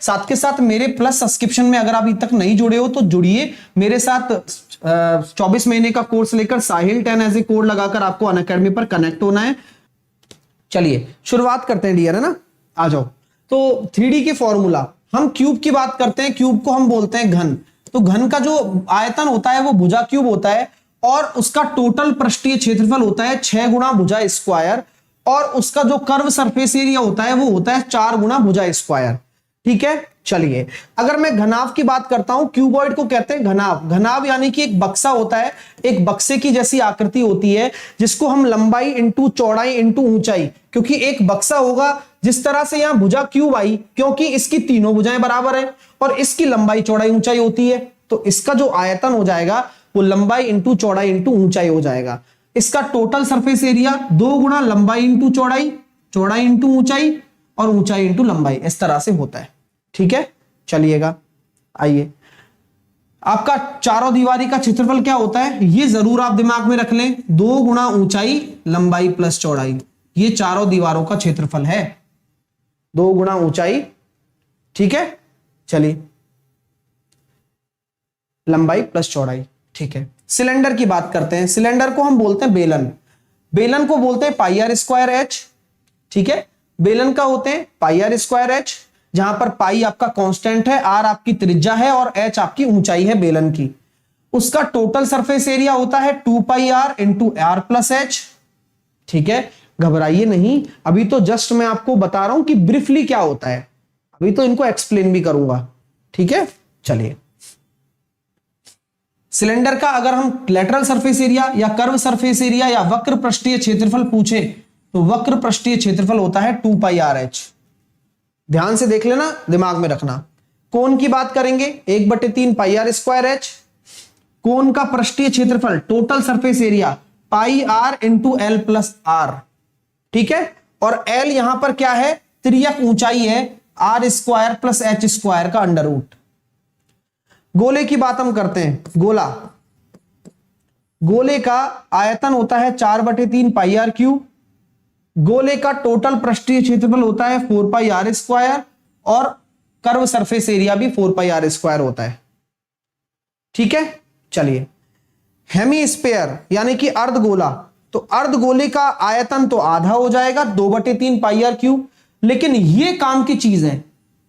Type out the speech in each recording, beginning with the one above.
साथ के साथ मेरे प्लस सब्सक्रिप्शन में अगर आप अभी तक नहीं जुड़े हो तो जुड़िए मेरे साथ। 24 महीने का कोर्स लेकर साहिल 10 एज ए कोड लगाकर आपको अनअकैडमी पर कनेक्ट होना है। चलिए शुरुआत करते हैं डियर, है ना, आ जाओ। तो 3D के फॉर्मूला, हम क्यूब की बात करते हैं, क्यूब को हम बोलते हैं घन। तो घन का जो आयतन होता है वो भुजा क्यूब होता है और उसका टोटल पृष्ठीय क्षेत्रफल होता है 6 गुणा भुजा स्क्वायर और उसका जो कर्व सरफेस एरिया होता है वो होता है 4 गुणा भुजा स्क्वायर। ठीक है, चलिए अगर मैं घनाभ की बात करता हूं, क्यूबॉइड को कहते हैं घनाभ। घनाभ यानी कि एक बक्सा होता है, एक बक्से की जैसी आकृति होती है जिसको हम लंबाई इंटू चौड़ाई इंटू ऊंचाई, क्योंकि एक बक्सा होगा जिस तरह से यहां भुजा क्यूब आई क्योंकि इसकी तीनों भुजाएं बराबर है और इसकी लंबाई चौड़ाई ऊंचाई होती है, तो इसका जो आयतन हो जाएगा वो लंबाई इंटू चौड़ाई इंटू ऊंचाई हो जाएगा। इसका टोटल सरफेस एरिया 2 गुणा लंबाई इंटू चौड़ाई, चौड़ाई इंटू ऊंचाई और ऊंचाई इंटू लंबाई, इस तरह से होता है। ठीक है, चलिएगा आइए, आपका चारों दीवारी का क्षेत्रफल क्या होता है ये जरूर आप दिमाग में रख लें, 2 गुणा ऊंचाई लंबाई प्लस चौड़ाई, ये चारों दीवारों का क्षेत्रफल है, 2 गुणा ऊंचाई, ठीक है, चलिए लंबाई प्लस चौड़ाई। ठीक है, सिलेंडर की बात करते हैं। सिलेंडर को हम बोलते हैं बेलन, बेलन को बोलते हैं पाई आर स्क्वायर एच। ठीक है, बेलन का होते हैं पाई आर स्क्वायर एच, जहां पर पाई आपका कांस्टेंट है, आर आपकी त्रिज्या है और एच आपकी ऊंचाई है बेलन की। उसका टोटल सरफेस एरिया होता है 2 pi r into r plus h. ठीक है, घबराइए नहीं, अभी तो जस्ट मैं आपको बता रहा हूं कि ब्रीफली क्या होता है, अभी तो इनको एक्सप्लेन भी करूंगा। ठीक है, चलिए सिलेंडर का अगर हम लेटरल सरफेस एरिया या कर्व सरफेस एरिया या वक्र पृष्ठीय क्षेत्रफल पूछे तो वक्र पृष्ठीय क्षेत्रफल होता है 2 पाई आर एच। ध्यान से देख लेना, दिमाग में रखना। कोण की बात करेंगे 1/3 पाई आर स्क्वायर एच। कोण का पृष्ठीय क्षेत्रफल total surface area pi r into l plus r. ठीक है, और एल यहां पर क्या है, तिर्यक ऊंचाई है, r square plus h square का अंडर रूट। गोले की बात हम करते हैं, गोला, गोले का आयतन होता है 4/3 पाई आर क्यूब। गोले का टोटल पृष्ठीय क्षेत्रफल होता है 4 पाई आर स्क्वायर और कर्व सरफेस एरिया भी 4 पाई आर स्क्वायर होता है। ठीक है, चलिए हेमी स्फीयर यानी कि अर्धगोला, तो अर्धगोले का आयतन तो आधा हो जाएगा 2/3 पाई आर क्यूब, लेकिन यह काम की चीज है,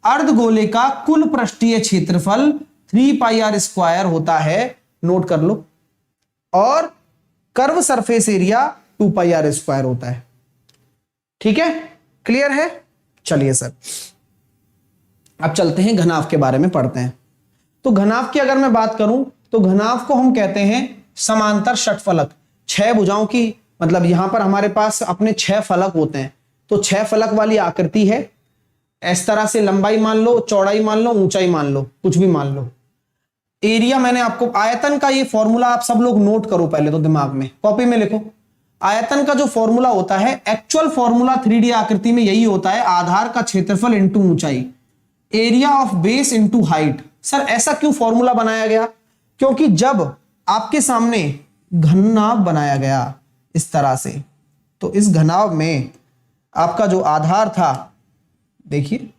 अर्धगोले का कुल पृष्ठीय क्षेत्रफल 3 पाई आर स्क्वायर होता है, नोट कर लो, और curve surface area 2 pi r square होता है। ठीक है, क्लियर है, चलिए सर अब चलते हैं घनाभ के बारे में पढ़ते हैं। तो घनाभ की अगर मैं बात करूं तो घनाभ को हम कहते हैं समांतर षटफलक। 6 भुजाओं की, मतलब यहां पर हमारे पास अपने 6 फलक होते हैं, तो 6 फलक वाली आकृति है, इस तरह से लंबाई मान लो, चौड़ाई मान लो, ऊंचाई मान लो, कुछ भी मान लो। एरिया मैंने आपको, आयतन का ये फॉर्मूला आप सब लोग नोट करो पहले तो, दिमाग में कॉपी में लिखो। आयतन का जो फॉर्मूला होता है, एक्चुअल फॉर्मूला 3D आकृति में यही होता है, आधार का क्षेत्रफल इंटू ऊंचाई, area of base into height. Sir ऐसा क्यों फॉर्मूला बनाया गया, क्योंकि जब आपके सामने घनाभ बनाया गया इस तरह से, तो इस घनाभ में आपका जो आधार था, देखिए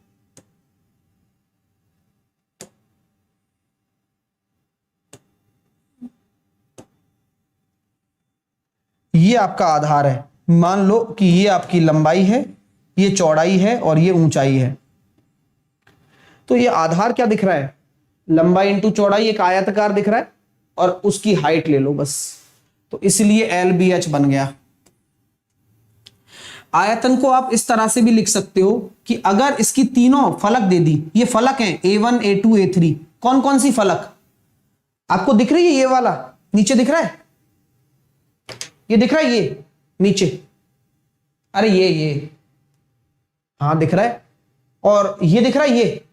ये आपका आधार है, मान लो कि ये आपकी लंबाई है, ये चौड़ाई है और ये ऊंचाई है। तो ये आधार क्या दिख रहा है, लंबाई इंटू चौड़ाई, एक आयताकार दिख रहा है, और उसकी हाइट ले लो बस, तो इसलिए एल बी एच बन गया। आयतन को आप इस तरह से भी लिख सकते हो कि अगर इसकी तीनों फलक दे दी, ये फलक हैं A1 A2 A3, कौन कौन सी फलक आपको दिख रही है, ये वाला नीचे दिख रहा है, ये दिख रहा है, ये नीचे, अरे ये हाँ दिख रहा है, और ये दिख रहा है, ये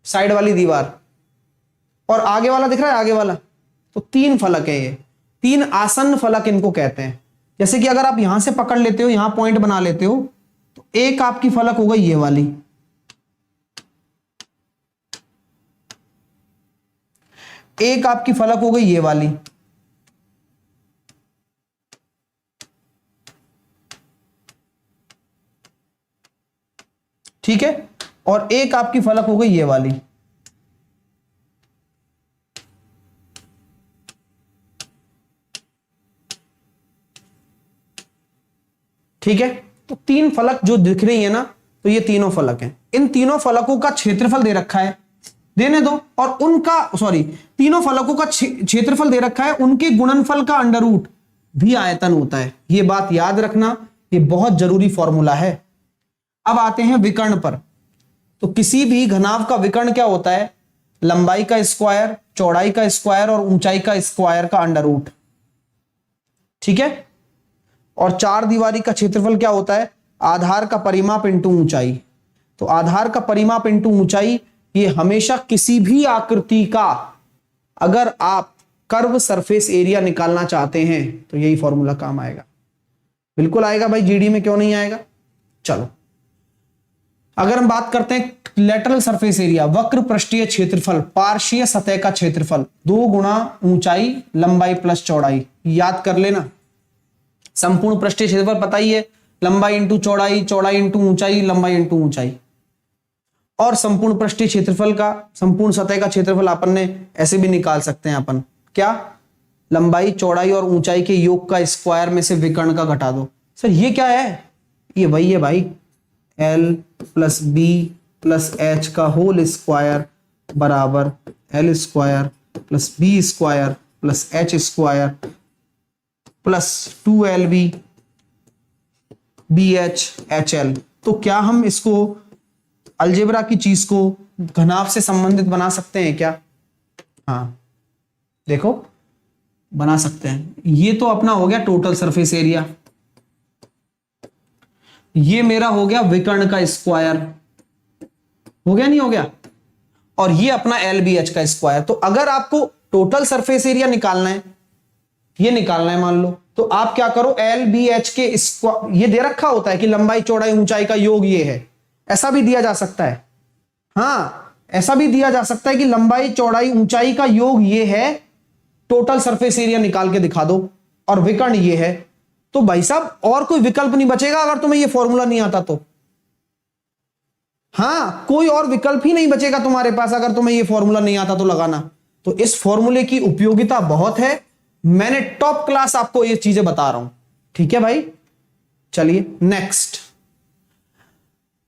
साइड वाली दीवार, और आगे वाला दिख रहा है, आगे वाला, तो 3 फलक है, ये 3 आसन्न फलक इनको कहते हैं। जैसे कि अगर आप यहां से पकड़ लेते हो, यहां पॉइंट बना लेते हो, तो एक आपकी फलक हो गई ये वाली, एक आपकी फलक हो गई ये वाली, ठीक है, और एक आपकी फलक हो गई ये वाली। ठीक है, तो तीन फलक जो दिख रही है ना, तो ये तीनों फलक हैं। इन तीनों फलकों का क्षेत्रफल दे रखा है, देने दो, और उनका तीनों फलकों का क्षेत्रफल दे रखा है, उनके गुणनफल का अंडर रूट भी आयतन होता है। ये बात याद रखना, ये बहुत जरूरी फॉर्मूला है। अब आते हैं विकर्ण पर। तो किसी भी घनाभ का विकर्ण क्या होता है? लंबाई का स्क्वायर, चौड़ाई का स्क्वायर और ऊंचाई का स्क्वायर का अंडर रूट। ठीक है, और चार दीवारी का क्षेत्रफल क्या होता है? आधार का परिमाप इंटू ऊंचाई। तो आधार का परिमाप इंटू ऊंचाई, ये हमेशा किसी भी आकृति का, अगर आप कर्व सरफेस एरिया निकालना चाहते हैं तो यही फॉर्मूला काम आएगा। बिल्कुल आएगा भाई, जीडी में क्यों नहीं आएगा। चलो, अगर हम बात करते हैं लेटरल सरफेस एरिया, वक्र पृष्ठीय क्षेत्रफल, पार्श्वीय सतह का क्षेत्रफल, 2 गुणा ऊंचाई लंबाई प्लस चौड़ाई। याद कर लेना, संपूर्ण पृष्ठीय क्षेत्रफल पता ही है, लंबाई इंटू चौड़ाई, चौड़ाई इंटू ऊंचाई, लंबाई इंटू ऊंचाई। और संपूर्ण पृष्ठीय क्षेत्रफल का, संपूर्ण सतह का क्षेत्रफल अपन ने ऐसे भी निकाल सकते हैं अपन, क्या? लंबाई, चौड़ाई और ऊंचाई के योग का स्क्वायर में से विकर्ण का घटा दो। सर ये क्या है? ये वही है भाई, L plus b plus h का होल स्क्वायर बराबर L square plus b square plus h square plus 2LB BH HL। तो क्या हम इसको अलजेब्रा की चीज को घनाभ से संबंधित बना सकते हैं क्या? हाँ, देखो बना सकते हैं। ये तो अपना हो गया टोटल सरफेस एरिया, ये मेरा हो गया विकर्ण का स्क्वायर, हो गया नहीं हो गया, और ये अपना LBH का स्क्वायर। तो अगर आपको टोटल सरफेस एरिया निकालना है, ये निकालना है मान लो, तो आप क्या करो, LBH के स्क्वायर, ये दे रखा होता है कि लंबाई चौड़ाई ऊंचाई का योग ये है, ऐसा भी दिया जा सकता है। हाँ, ऐसा भी दिया जा सकता है कि लंबाई चौड़ाई ऊंचाई का योग ये है, टोटल सरफेस एरिया निकाल के दिखा दो, और विकर्ण ये है। तो भाई साहब और कोई विकल्प नहीं बचेगा अगर तुम्हें ये फॉर्मूला नहीं आता तो। हाँ, कोई और विकल्प ही नहीं बचेगा तुम्हारे पास अगर तुम्हें ये फॉर्मूला नहीं आता तो लगाना। तो इस फॉर्मूले की उपयोगिता बहुत है, मैंने टॉप क्लास आपको ये चीजें बता रहा हूं। ठीक है भाई, चलिए नेक्स्ट,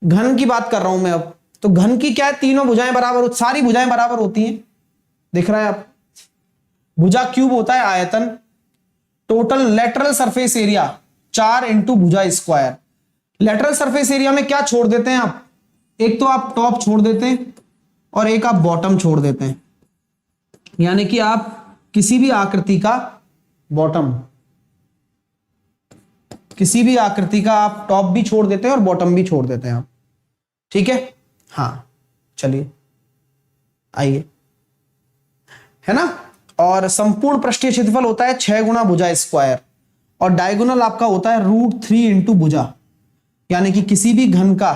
घन की बात कर रहा हूं मैं अब। तो घन की क्या है? तीनों भुजाएं बराबर, सारी भुजाएं बराबर होती हैं, दिख रहा है आप। भुजा क्यूब होता है आयतन, total lateral surface area 4 into भुजा स्क्वायर। लेटरल सरफेस एरिया में क्या छोड़ देते हैं आप? एक तो आप टॉप छोड़ देते हैं और एक आप बॉटम छोड़ देते हैं, यानी कि आप किसी भी आकृति का बॉटम, किसी भी आकृति का आप टॉप भी छोड़ देते हैं और बॉटम भी छोड़ देते हैं आप। ठीक है, हाँ चलिए आइए, है ना। और संपूर्ण पृष्ठीय क्षेत्रफल होता है 6 गुणा भुजा स्क्वायर, और डायगोनल आपका होता है √3 इंटू भुजा। यानी कि किसी भी घन का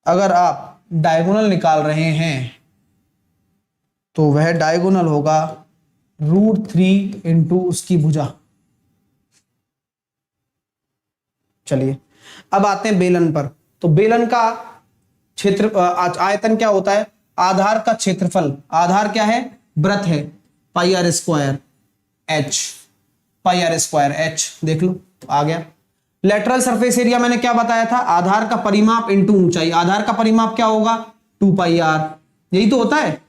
अगर आप डायगोनल निकाल रहे हैं तो वह डायगोनल होगा √3 इंटू उसकी भुजा। चलिए अब आते हैं बेलन पर। तो बेलन का क्षेत्र आयतन क्या होता है? आधार का क्षेत्रफल, आधार क्या है? वृत्त है, πr square h, πr square h, देख लो आ गया। लेटरल सरफेस एरिया मैंने क्या बताया था? आधार का परिमाप इंटू ऊंचाई। आधार का परिमाप क्या होगा? 2πr, यही तो होता है,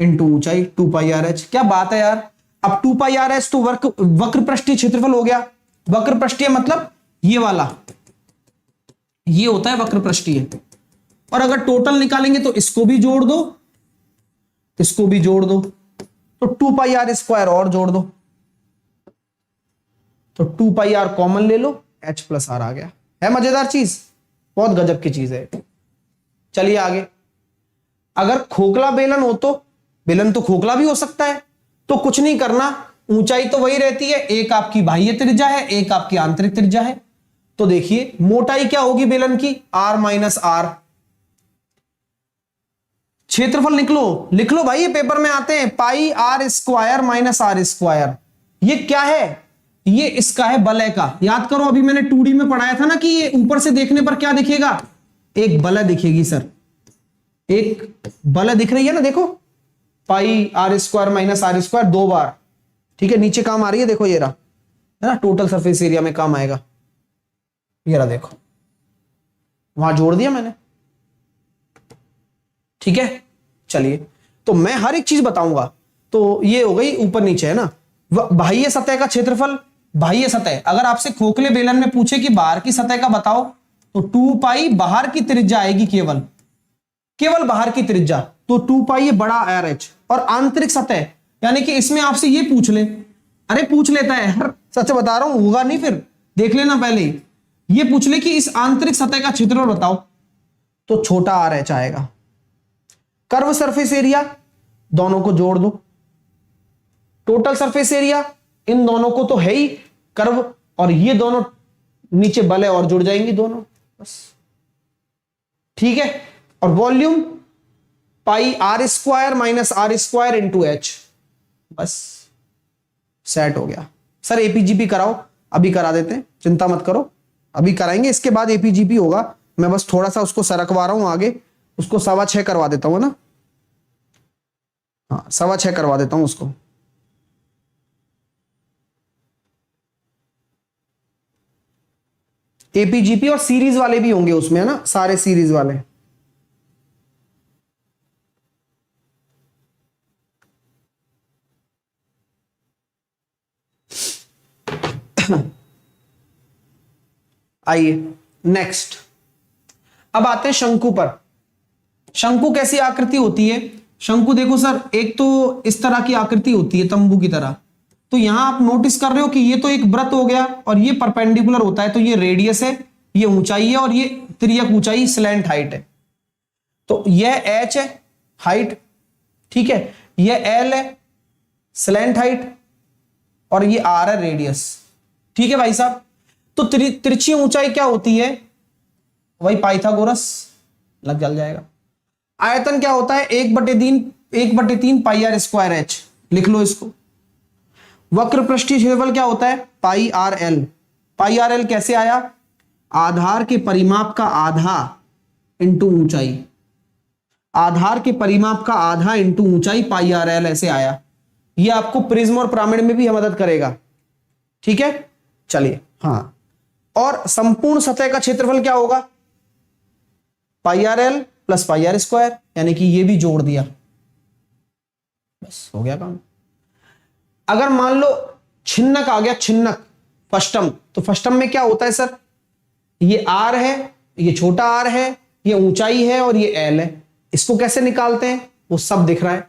इंटू ऊंचाई 2πrh। क्या बात है यार। अब 2πrh तो वक्र पृष्ठीय क्षेत्रफल हो गया। वक्र पृष्ठीय मतलब ये वाला, ये होता है वक्र पृष्ठीय। और अगर टोटल निकालेंगे तो इसको भी जोड़ दो, इसको भी जोड़ दो, तो 2πr स्क्वायर और जोड़ दो, तो 2πr कॉमन ले लो, h प्लस r आ गया। है मजेदार चीज, बहुत गजब की चीज है। चलिए आगे, अगर खोखला बेलन हो तो, बेलन तो खोखला भी हो सकता है, तो कुछ नहीं करना, ऊंचाई तो वही रहती है, एक आपकी बाह्य त्रिज्या है, एक आपकी आंतरिक त्रिज्या है। तो देखिए मोटाई क्या होगी बेलन की? r minus r। क्षेत्रफल निकलो, लिख लो भाई, ये पेपर में आते हैं, पाई r square minus r square. ये क्या है? ये इसका है वलय का। याद करो, अभी मैंने 2D में पढ़ाया था ना कि ये ऊपर से देखने पर क्या दिखेगा? एक बल दिखेगी सर, एक बल दिख रही है ना, देखो pi r square minus r square 2 बार, ठीक है, नीचे काम आ रही है, देखो ये रहा, है ना, टोटल सरफेस एरिया में काम आएगा, ये रहा देखो, वहां जोड़ दिया मैंने, ठीक है। चलिए, तो मैं हर एक चीज बताऊंगा, तो ये हो गई ऊपर नीचे, है ना। बाह्य सतह का क्षेत्रफल, बाह्य सतह, अगर आपसे खोखले बेलन में पूछे कि बाहर की सतह का बताओ, तो 2 पाई बाहर की त्रिज्या आएगी, केवल बाहर की त्रिज्या, तो 2 पाई ये बड़ा आर एच। और आंतरिक सतह, यानी कि इसमें आपसे ये पूछ ले, अरे पूछ लेता है यार, सच बता रहा हूं, होगा नहीं, फिर देख लेना पहले ही, ये पूछ ले कि इस आंतरिक सतह का क्षेत्रफल बताओ, तो छोटा आर एच आएगा। कर्व सरफेस एरिया, दोनों को जोड़ दो, टोटल सरफेस एरिया, इन दोनों को तो है ही कर्व, और ये दोनों नीचे बल है और जुड़ जाएंगी दोनों, बस ठीक है। और volume pi r square minus r square into h, बस सेट हो गया। सर एपीजीपी कराओ, अभी करा देते हैं, चिंता मत करो, अभी कराएंगे, इसके बाद एपीजीपी होगा। मैं बस थोड़ा सा उसको सरकवा रहा हूं आगे, उसको 6.25 करवा देता हूं ना, हाँ 6.25 करवा देता हूं उसको। एपीजीपी और सीरीज वाले भी होंगे उसमें, है ना, सारे सीरीज वाले। आइए नेक्स्ट, अब आते हैं शंकु पर। शंकु कैसी आकृति होती है? शंकु देखो सर, एक तो इस तरह की आकृति होती है तंबू की तरह, तो यहां आप नोटिस कर रहे हो कि ये तो एक वृत्त हो गया और ये परपेंडिकुलर होता है, तो ये रेडियस है, ये ऊंचाई है, और ये तिर्यक ऊंचाई स्लैंट हाइट है। तो यह एच है हाइट, ठीक है, यह एल है स्लैंट हाइट, और ये आर है रेडियस, ठीक है भाई साहब। तो तिरछी ऊंचाई क्या होती है? वही पाइथागोरस लग जल जाएगा। आयतन क्या होता है? 1/3 पाई आर स्क्वायर एच, लिख लो इसको। वक्र पृष्ठीय क्षेत्रफल क्या होता है? पाई आर एल। पाई आर एल कैसे आया? आधार के परिमाप का आधा इंटू ऊंचाई, आधार के परिमाप का आधा इंटू ऊंचाई, पाई आर एल ऐसे आया। ये आपको प्रिज्म और पिरामिड में भी मदद करेगा, ठीक है। चलिए, हाँ, और संपूर्ण सतह का क्षेत्रफल क्या होगा? Pi r l plus pi r square, यानी कि ये भी जोड़ दिया, बस हो गया काम। अगर मान लो छिन्नक आ गया, छिन्नक फस्टम, तो फस्टम में क्या होता है सर? ये आर है, ये छोटा आर है, ये ऊंचाई है, और ये एल है। इसको कैसे निकालते हैं वो सब दिख रहा है।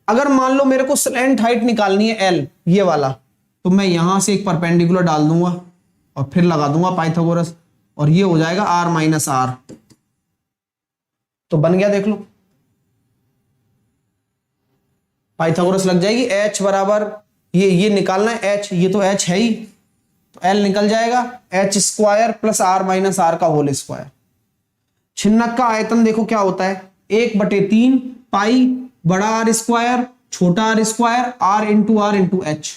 अगर मान लो मेरे को स्लैंट हाइट निकालनी है एल, ये वाला, तो मैं यहां से एक परपेंडिकुलर डाल दूंगा और फिर लगा दूंगा पाइथागोरस, और ये हो जाएगा आर माइनस आर, तो बन गया, देख लो पाइथागोरस लग जाएगी। एच बराबर ये निकालना है एच, ये तो एच है ही, तो एल निकल जाएगा h square plus r minus r का होल स्क्वायर। छिन्नक का आयतन देखो क्या होता है? 1/3 पाई बड़ा आर स्क्वायर छोटा r square r into h,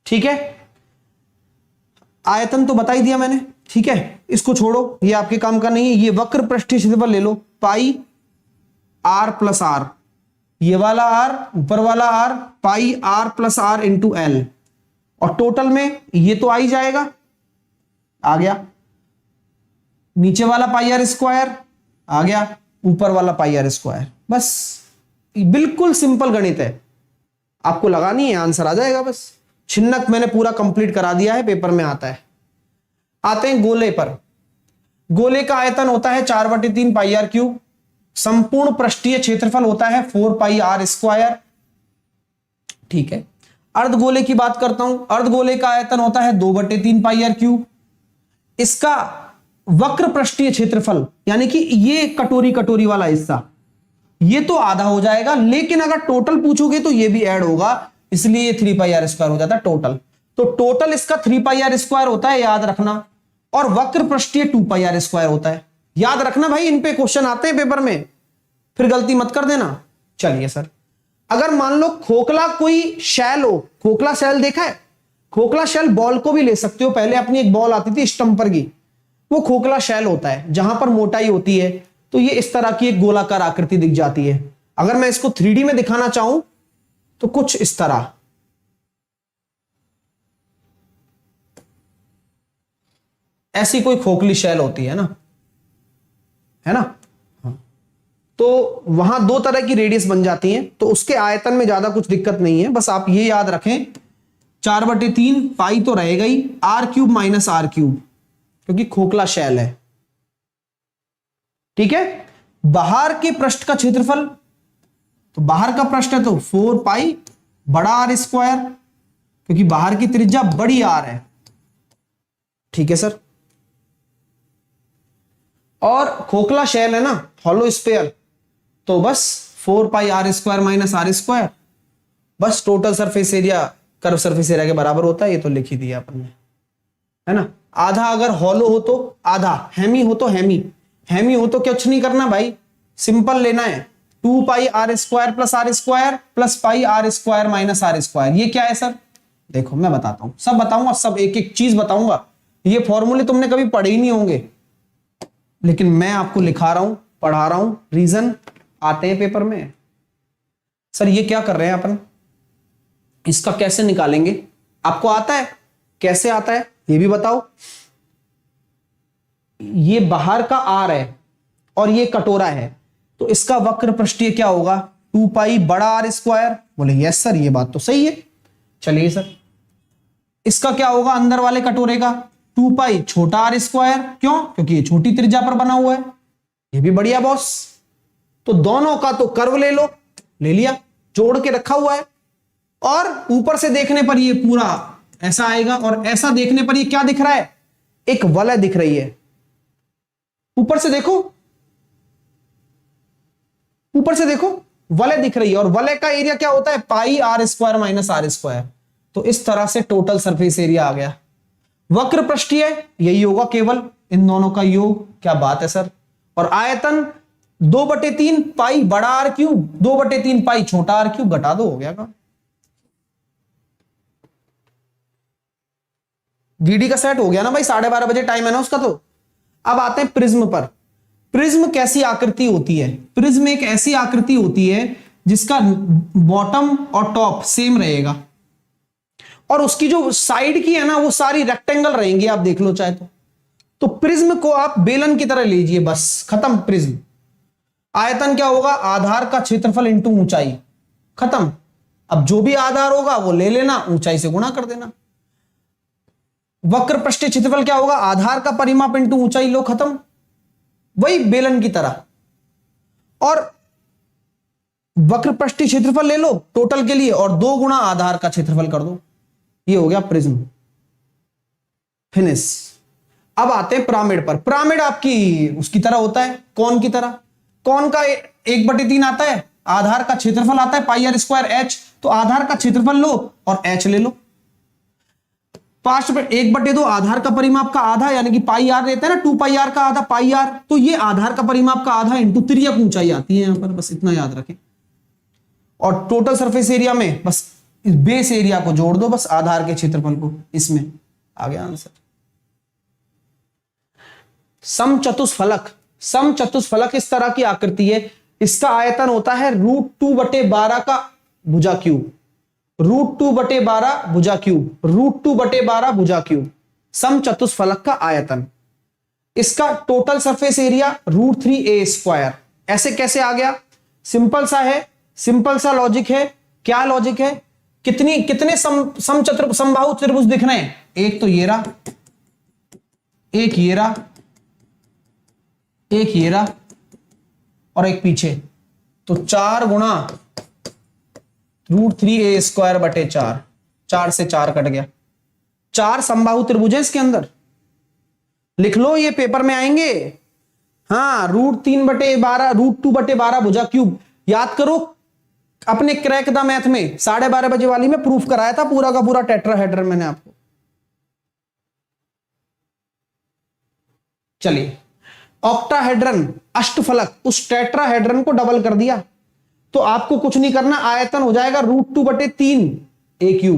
ठीक है। आयतन तो बता ही दिया मैंने, ठीक है, इसको छोड़ो, ये आपके काम का नहीं है। ये वक्र पृष्ठीय क्षेत्रफल ले लो, पाई आर प्लस आर, ये वाला आर ऊपर वाला r, pi r plus r into l, और टोटल में ये तो आ ही जाएगा, आ गया, नीचे वाला पाई आर स्क्वायर आ गया, ऊपर वाला पाई आर स्क्वायर, बस बिल्कुल सिंपल गणित है, आपको लगानी है, आंसर आ जाएगा बस। छिन्नक मैंने पूरा कंप्लीट करा दिया है, पेपर में आता है। आते हैं गोले पर। गोले का आयतन होता है 4/3 पाई आर क्यूब, संपूर्ण पृष्ठीय क्षेत्रफल होता है 4 पाई आर स्क्वायर, ठीक है। अर्धगोले की बात करता हूं, अर्धगोले का आयतन होता है 2/3 पाई आर क्यूब। इसका वक्र पृष्ठीय क्षेत्रफल, यानी कि ये कटोरी वाला हिस्सा, ये तो आधा हो जाएगा, लेकिन अगर टोटल पूछोगे तो ये भी ऐड होगा, इसलिए 3 पाई आर स्क्वायर हो जाता है टोटल। तो टोटल इसका 3 पाई आर स्क्वायर होता है, याद रखना, और वक्र पृष्ठीय 2 पाई आर स्क्वायर होता है, याद रखना भाई, इन पे क्वेश्चन आते हैं पेपर में, फिर गलती मत कर देना। चलिए सर, अगर मान लो खोखला कोई शैल हो, खोखला शैल देखा है? खोखला शैल बॉल को भी ले सकते हो, पहले अपनी एक बॉल आती थी स्टम्पर की, वो खोखला शेल होता है, जहां पर मोटाई होती है तो ये इस तरह की एक गोलाकार आकृति दिख जाती है। अगर मैं इसको 3D में दिखाना चाहूं तो कुछ इस तरह, ऐसी कोई खोखली शेल होती है ना, है ना। तो वहां दो तरह की रेडियस बन जाती हैं, तो उसके आयतन में ज्यादा कुछ दिक्कत नहीं है। बस आप ये याद रखें 4/3 पाई तो रहेगा ही, r³ माइनस r³ क्योंकि खोखला शेल है। ठीक है। बाहर के पृष्ठ का क्षेत्रफल, तो बाहर का पृष्ठ है तो 4 पाई बड़ा r², क्योंकि बाहर की त्रिज्या बड़ी r है। ठीक है सर। और खोखला शेल है ना, हॉलो स्फीयर, तो बस 4 पाई r² माइनस r², बस total surface area curve surface area के बराबर होता है। ये तो लिख ही दिया अपन ने, है ना। आधा अगर हॉलो हो तो आधा, हेमी हो तो हेमी, हेमी हो तो कुछ नहीं करना भाई, सिंपल लेना है 2 पाई r² plus r² plus pi r² minus r²। ये क्या है सर? देखो मैं बताता हूं, सब बताऊंगा, सब एक एक चीज बताऊंगा। ये फॉर्मूले तुमने कभी पढ़े ही नहीं होंगे, लेकिन मैं आपको लिखा रहा हूं, पढ़ा रहा हूं, रीजन आते हैं पेपर में। सर ये क्या कर रहे हैं अपन, इसका कैसे निकालेंगे? आपको आता है? कैसे आता है ये भी बताओ। ये बाहर का आर है और ये कटोरा है, तो इसका वक्र पृष्ठीय क्या होगा? 2 पाई बड़ा r²। बोले यस सर, ये बात तो सही है। चलिए सर, इसका क्या होगा अंदर वाले कटोरे का? 2 पाई छोटा r²। क्यों? क्योंकि ये छोटी त्रिज्या पर बना हुआ है। ये भी बढ़िया बॉस। तो दोनों का तो कर्व ले लो, ले लिया, जोड़ के रखा हुआ है। और ऊपर से देखने पर ये पूरा ऐसा आएगा, और ऐसा देखने पर ये क्या दिख रहा है? एक वलय दिख रही है। ऊपर से देखो, ऊपर से देखो, वलय दिख रही है, और वलय का एरिया क्या होता है? पाई r² माइनस r²। तो इस तरह से टोटल सरफेस एरिया आ गया। वक्र पृष्ठीय यही होगा, केवल इन दोनों का योग। क्या बात है सर। और आयतन 2/3 पाई बड़ा r³, 2/3 पाई छोटा r³, घटा दो, हो गया काम। वीडी का सेट हो गया ना भाई, 12:30 बजे टाइम है ना उसका। तो अब आते हैं प्रिज्म पर। प्रिज्म कैसी आकृति होती है? प्रिज्म एक ऐसी आकृति होती है जिसका बॉटम और टॉप सेम रहेगा, और उसकी जो साइड की है ना वो सारी रेक्टेंगल रहेंगी, आप देख लो चाहे तो प्रिज्म को आप बेलन की तरह लीजिए, बस खत्म प्रिज्म। आयतन क्या होगा? आधार का क्षेत्रफल इंटू ऊंचाई, खत्म। अब जो भी आधार होगा वो ले लेना, ऊंचाई से गुणा कर देना। वक्र पृष्ठीय क्षेत्रफल क्या होगा? आधार का परिमाप इंटू ऊंचाई, लो खत्म, वही बेलन की तरह। और वक्र पृष्ठीय क्षेत्रफल ले लो टोटल के लिए, और 2 गुणा आधार का क्षेत्रफल कर दो, ये हो गया प्रिज्म। फिनिश। अब आते हैं पिरामिड पर। पिरामिड आपकी उसकी तरह होता है, कौन की तरह। कौन का 1/3 आता है, आधार का क्षेत्रफल आता है पाई r² h, तो आधार का क्षेत्रफल लो और h ले लो। 1/2 आधार का परिमाप का आधा, यानी कि पाई r रहता है ना, 2 पाई r का आधा पाई r, तो ये आधार का परिमाप का आधा इंटू तिर्यक ऊंचाई आती है यहां पर, बस इतना याद रखें। और टोटल सरफेस एरिया में बस इस बेस एरिया को जोड़ दो, बस आधार के क्षेत्रफल को, इसमें आ गया आंसर। समचतुष्फलक। समचतुष्फलक इस तरह की आकृति है, इसका आयतन होता है √2/12 का भुजा क्यूब, √2/12 भुजा क्यूब, √2/12 भुजा क्यूब, समचतुष्फलक का आयतन। इसका टोटल सरफेस एरिया √3a²। ऐसे कैसे आ गया? सिंपल सा है, सिंपल सा लॉजिक है। क्या लॉजिक है? कितने समबाहु त्रिभुज दिख रहे हैं? एक तो ये रहा, एक ये रहा, एक ये रहा, और एक पीछे, तो 4 गुणा √3a²/4, 4 से 4 कट गया। 4 समबाहु त्रिभुज है इसके अंदर, लिख लो, ये पेपर में आएंगे। हाँ, √3/12, √2/12 भुजा क्यूब। याद करो, अपने क्रैक द मैथ में 12:30 बजे वाली में प्रूफ कराया था पूरा का पूरा टेट्राहेड्रन मैंने आपको। चलिए, ऑक्टाहेड्रन, अष्टफलक, उस टेट्राहेड्रन को डबल कर दिया, तो आपको कुछ नहीं करना, आयतन हो जाएगा √2/3a³,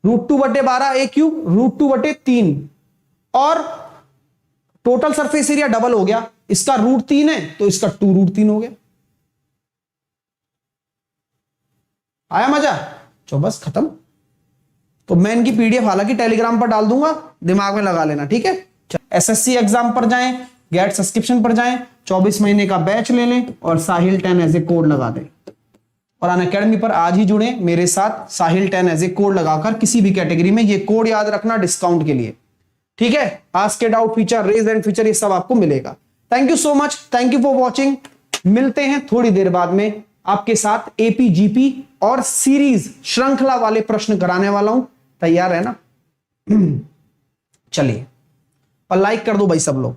√2/12a³ √2/3, और टोटल सरफेस एरिया डबल हो गया, इसका √3 है तो इसका 2√3 हो गया। आया मजा? तो बस खत्म। तो मैं इनकी पीडीएफ हालांकि टेलीग्राम पर डाल दूंगा, दिमाग में लगा लेना, ठीक है। एसएससी एग्जाम पर जाएं, गेट सब्सक्रिप्शन पर जाएं, 24 महीने का बैच ले लें और साहिल 10 एज ए कोड लगा दें। और अनअकैडमी पर आज ही जुड़े मेरे साथ, साहिल 10 एज ए कोड लगाकर किसी भी कैटेगरी में, ये कोड याद रखना डिस्काउंट के लिए, ठीक है। आस्क के doubt feature, raise and feature, ये सब आपको मिलेगा। Thank you so much, thank you for watching. मिलते हैं थोड़ी देर बाद में आपके साथ एपीजीपी और सीरीज श्रृंखला वाले प्रश्न कराने वाला हूं, तैयार है ना? चलिए, और लाइक कर दो भाई सब लोग।